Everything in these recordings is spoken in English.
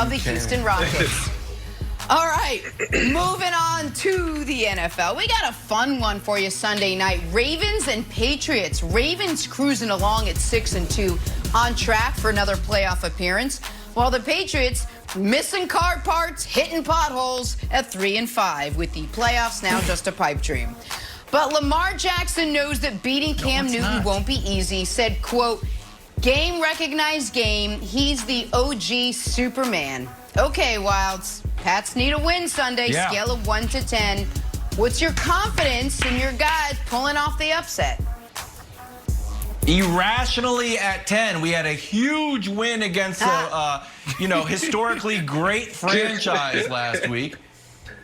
of the Houston Rockets. All right, moving on to the NFL. We got a fun one for you Sunday night. Ravens and Patriots. Ravens cruising along at 6-2, on track for another playoff appearance, while the Patriots missing car parts, hitting potholes at 3-5, with the playoffs now just a pipe dream. But Lamar Jackson knows that beating Cam Newton won't be easy. Said, quote, "Game recognized game. He's the OG Superman." Okay, Wilds. Pats need a win Sunday, scale of 1 to 10. What's your confidence in your guys pulling off the upset? Irrationally at 10. We had a huge win against a historically great franchise last week.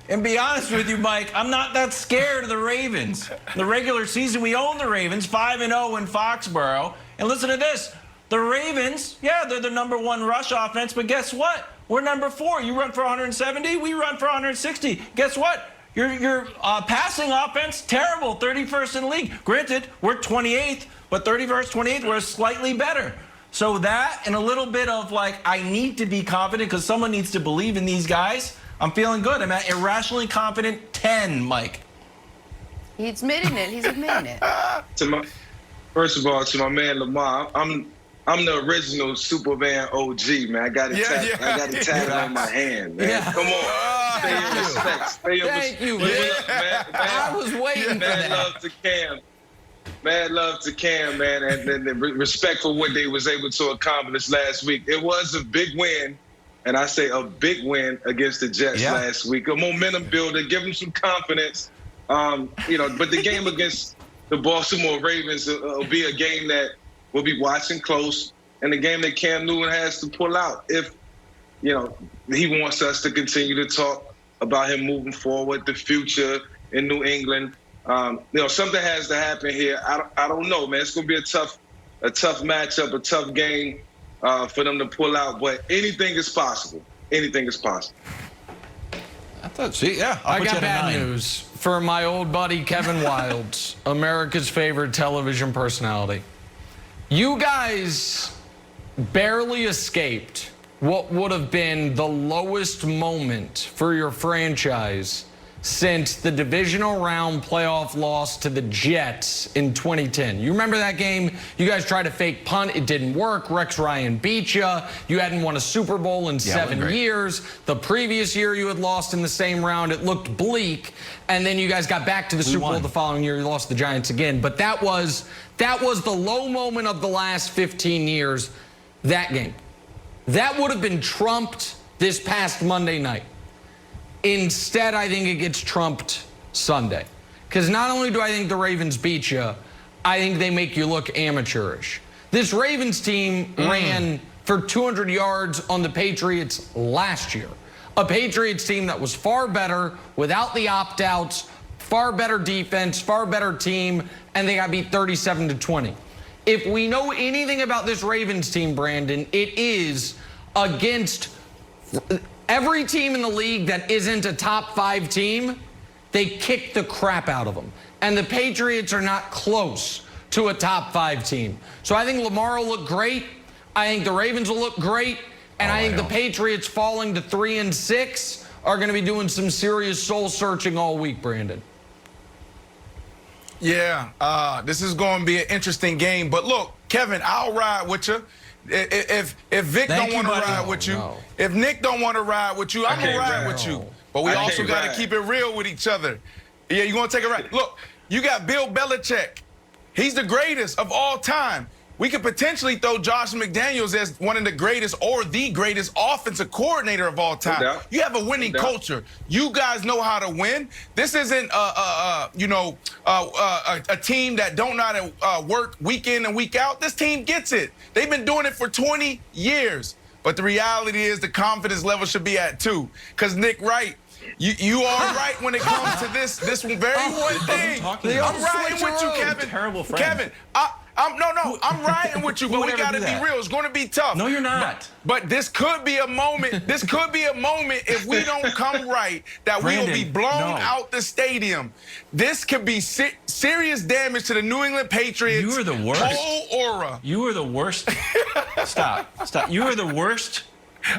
And be honest with you, Mike, I'm not that scared of the Ravens. In the regular season, we own the Ravens, 5-0 in Foxborough. And listen to this. The Ravens, they're the #1 rush offense, but guess what? We're number 4. You run for 170, we run for 160. Guess what? Your passing offense, terrible, 31st in the league. Granted, we're 28th, but 31st, 28th, we're slightly better. So that and a little bit of I need to be confident because someone needs to believe in these guys. I'm feeling good. I'm at irrationally confident 10, Mike. He's admitting it. He's admitting it. First of all, to my man Lamar, I'm the original Superman OG, man. I got it tatted on my hand, man. Come on. Stay in respect. Stay in respect. Thank you, man. I was waiting for that. Mad love to Cam. Mad love to Cam, man. And respect for what they was able to accomplish last week. It was a big win. And I say a big win against the Jets last week. A momentum builder, give them some confidence. But the game against the Baltimore Ravens will be a game that we'll be watching close, and the game that Cam Newton has to pull out if, he wants us to continue to talk about him moving forward, the future in New England. Something has to happen here. I don't know, man. It's going to be a tough matchup, a tough game for them to pull out, but anything is possible. Anything is possible. I got bad news for my old buddy Kevin Wilds, America's favorite television personality. You guys barely escaped what would have been the lowest moment for your franchise since the divisional round playoff loss to the Jets in 2010. You remember that game? You guys tried to fake punt. It didn't work. Rex Ryan beat you. You hadn't won a Super Bowl in 7 years. The previous year you had lost in the same round. It looked bleak. And then you guys got back to the Super Bowl the following year. You lost the Giants again. But that was the low moment of the last 15 years, that game. That would have been trumped this past Monday night. Instead, I think it gets trumped Sunday. Because not only do I think the Ravens beat you, I think they make you look amateurish. This Ravens team ran for 200 yards on the Patriots last year. A Patriots team that was far better without the opt-outs, far better defense, far better team, and they got beat 37-20. If we know anything about this Ravens team, Brandon, it is against every team in the league that isn't a top 5 team, they kick the crap out of them. And the Patriots are not close to a top 5 team. So I think Lamar will look great. I think the Ravens will look great. And I think the Patriots falling to 3-6 are going to be doing some serious soul searching all week, Brandon. Yeah, this is going to be an interesting game. But look, Kevin, I'll ride with you. If Vic don't want to ride with you, if Nick don't want to ride with you, I'm going to ride with you. But we also got to keep it real with each other. Yeah, you're going to take a ride. Look, you got Bill Belichick. He's the greatest of all time. We could potentially throw Josh McDaniels as one of the greatest or the greatest offensive coordinator of all time. No you have a winning culture. You guys know how to win. This isn't a team that don't know how to work week in and week out. This team gets it. They've been doing it for 20 years. But the reality is the confidence level should be at 2. Because Nick Wright, you are right when it comes to this very one thing. I'm riding with you, Kevin. Terrible friend. Kevin, I'm riding with you, but we got to be real. It's going to be tough. No, you're not. But this could be a moment. This could be a moment if we don't come right that we will be blown out the stadium. This could be serious damage to the New England Patriots. You are the worst. Whole aura. You are the worst. Stop. You are the worst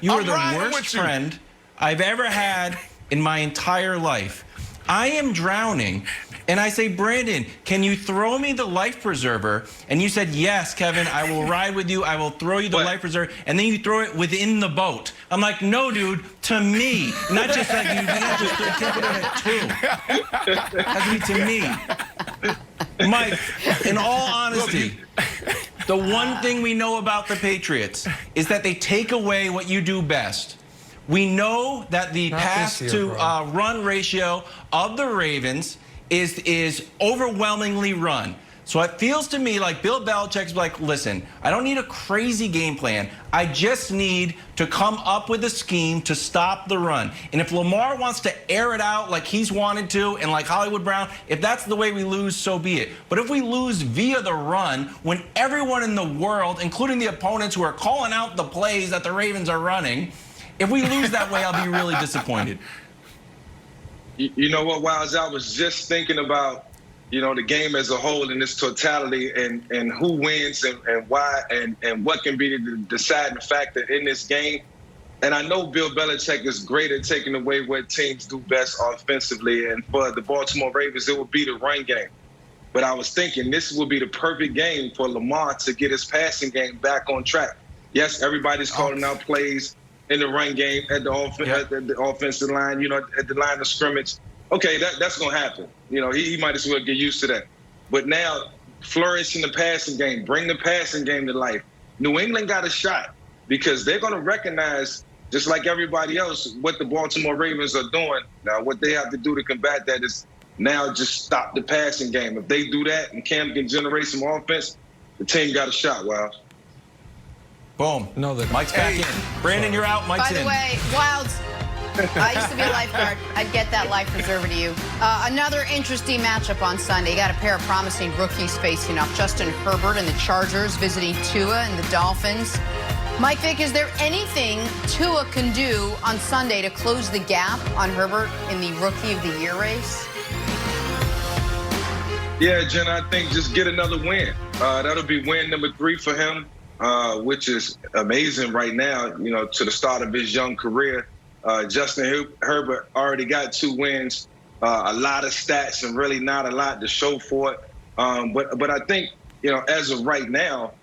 You are the worst friend I've ever had in my entire life. I am drowning. And I say, Brandon, can you throw me the life preserver? And you said, yes, Kevin, I will ride with you. I will throw you the life preserver. And then you throw it within the boat. I'm like, no, dude, to me. Not just like you can't put it at 2. It has to be to me. Mike, in all honesty, the one thing we know about the Patriots is that they take away what you do best. We know that the pass to run ratio of the Ravens is overwhelmingly run. So it feels to me like Bill Belichick's like, listen, I don't need a crazy game plan. I just need to come up with a scheme to stop the run. And if Lamar wants to air it out like he's wanted to and like Hollywood Brown, if that's the way we lose, so be it. But if we lose via the run, when everyone in the world, including the opponents who are calling out the plays that the Ravens are running, if we lose that way, I'll be really disappointed. You know what, Wiles? I was just thinking about, the game as a whole in its totality and who wins and why and what can be the deciding factor in this game. And I know Bill Belichick is great at taking away what teams do best offensively. And for the Baltimore Ravens, it would be the run game. But I was thinking this would be the perfect game for Lamar to get his passing game back on track. Yes, everybody's calling out plays in the run game at the offensive line, at the line of scrimmage. Okay, that's going to happen. He might as well get used to that. But now, flourish in the passing game, bring the passing game to life. New England got a shot because they're going to recognize, just like everybody else, what the Baltimore Ravens are doing. Now, what they have to do to combat that is now just stop the passing game. If they do that and Cam can generate some offense, the team got a shot, Wow. Boom. No, Mike's back in. Brandon, you're out. Mike's in. By the way, Wilds, I used to be a lifeguard. I'd get that life preserver to you. Another interesting matchup on Sunday. You got a pair of promising rookies facing off. Justin Herbert and the Chargers visiting Tua and the Dolphins. Mike Vick, is there anything Tua can do on Sunday to close the gap on Herbert in the Rookie of the Year race? Yeah, Jen, I think just get another win. That'll be win number 3 for him. Which is amazing right now, to the start of his young career. Justin Herbert already got 2 wins, a lot of stats and really not a lot to show for it. But I think, as of right now,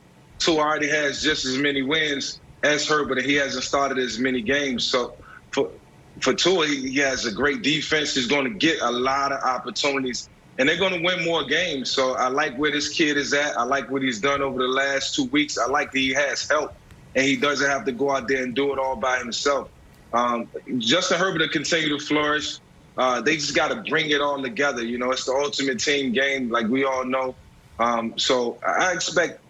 Tua already has just as many wins as Herbert, and he hasn't started as many games. So for Tua, he has a great defense. He's going to get a lot of opportunities. And they're going to win more games. So I like where this kid is at. I like what he's done over the last 2 weeks. I like that he has help, and he doesn't have to go out there and do it all by himself. Justin Herbert will continue to flourish. They just got to bring it all together. It's the ultimate team game, like we all know. So I expect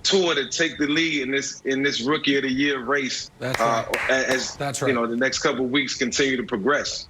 Tua to take the lead in this Rookie of the Year race. That's right. As the next couple of weeks continue to progress.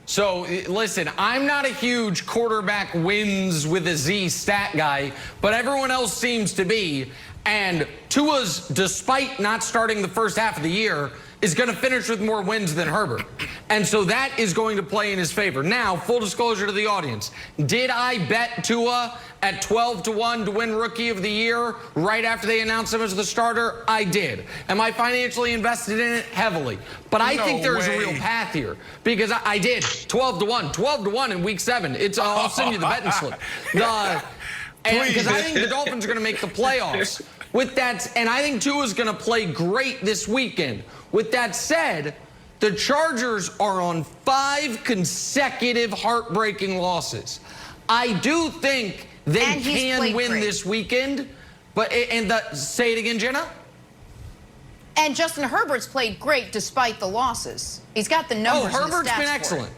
So, listen, I'm not a huge quarterback wins with a Z stat guy, but everyone else seems to be. And Tua's, despite not starting the first half of the year, is going to finish with more wins than Herbert. And so that is going to play in his favor. Now, full disclosure to the audience. Did I bet Tua at 12-1 to win Rookie of the Year right after they announced him as the starter? I did. Am I financially invested in it? Heavily. But I think there's a real path here because I did 12-1. 12-1 in week 7. I'll send you the betting slip. Because I think the Dolphins are going to make the playoffs. With that, and I think Tua's going to play great this weekend. With that said, the Chargers are on 5 consecutive heartbreaking losses. I do think they can win this weekend. But say it again, Jenna. And Justin Herbert's played great despite the losses. He's got the numbers. Oh, Herbert's been excellent.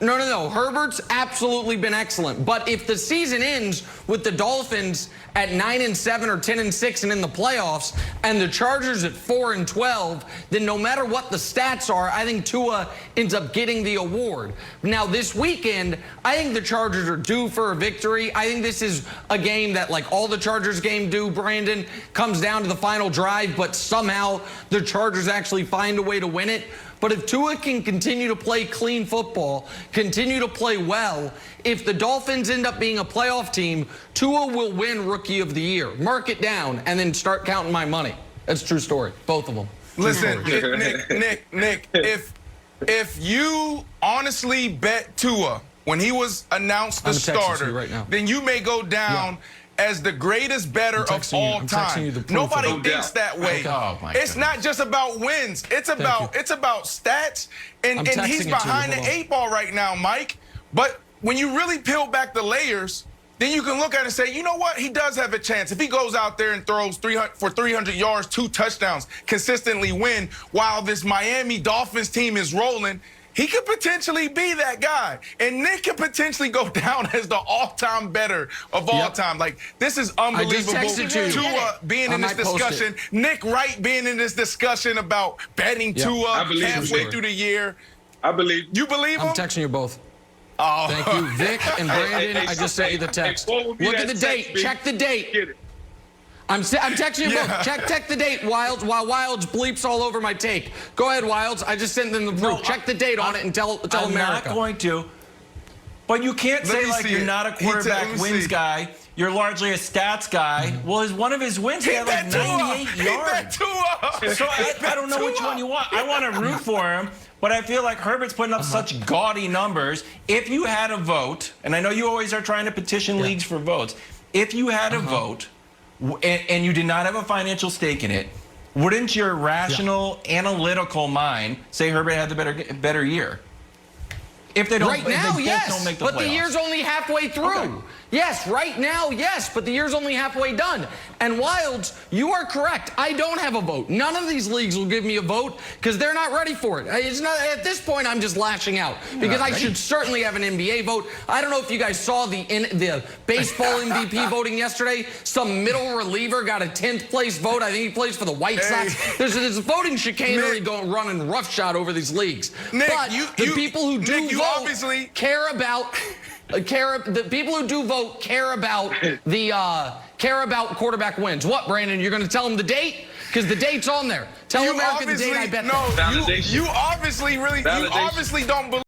No. Herbert's absolutely been excellent. But if the season ends with the Dolphins at 9-7 or 10-6 and in the playoffs, and the Chargers at 4-12, then no matter what the stats are, I think Tua ends up getting the award. Now, this weekend, I think the Chargers are due for a victory. I think this is a game that, like all the Chargers game do, Brandon, comes down to the final drive, but somehow the Chargers actually find a way to win it. But if Tua can continue to play clean football, continue to play well, if the Dolphins end up being a playoff team, Tua will win Rookie of the Year. Mark it down and then start counting my money. That's a true story, both of them. Listen, Nick, if you honestly bet Tua when he was announced the starter, right now, then you may go down as the greatest bettor of all time. Nobody thinks that way. It's not just about wins. It's about stats, and he's behind the 8 ball right now, Mike. But when you really peel back the layers, then you can look at it and say, you know what? He does have a chance. If he goes out there and throws 300 yards, 2 touchdowns, consistently win, while this Miami Dolphins team is rolling, he could potentially be that guy. And Nick could potentially go down as the all-time bettor of all time. Like, this is unbelievable. Tua being in this discussion, Nick Wright being in this discussion about betting Tua halfway through the year. I believe. You believe him? I'm texting you both. Oh. Thank you, Vic and Brandon. I just sent you the text. Look at the date. Check the date. I'm texting you both. Check the date, Wilds, while Wilds bleeps all over my take. Go ahead, Wilds. I just sent them the proof. Check the date on it and tell America. I'm not going to. But you can't say like you're not a quarterback wins guy. You're largely a stats guy. Well, one of his wins, he had like 98 yards. So I don't know which one you want. I want to root for him. But I feel like Herbert's putting up such gaudy numbers. If you had a vote, and I know you always are trying to petition leagues for votes, if you had a vote and you did not have a financial stake in it, wouldn't your rational, analytical mind say Herbert had the better year? If they don't, right now, yes, don't make the but playoffs. The year's only halfway through. Okay. Yes, right now, yes, but the year's only halfway done. And Wilds, you are correct. I don't have a vote. None of these leagues will give me a vote because they're not ready for it. It's not at this point. I'm just lashing out because I should certainly have an NBA vote. I don't know if you guys saw the baseball MVP voting yesterday. Some middle reliever got a 10th place vote. I think he plays for the White Sox. There's a voting chicanery running roughshot over these leagues. Nick, but the people who do vote obviously care about. The people who do vote care about quarterback wins. What, Brandon? You're going to tell them the date? Because the date's on there. Tell America the date I bet. No, you obviously don't believe.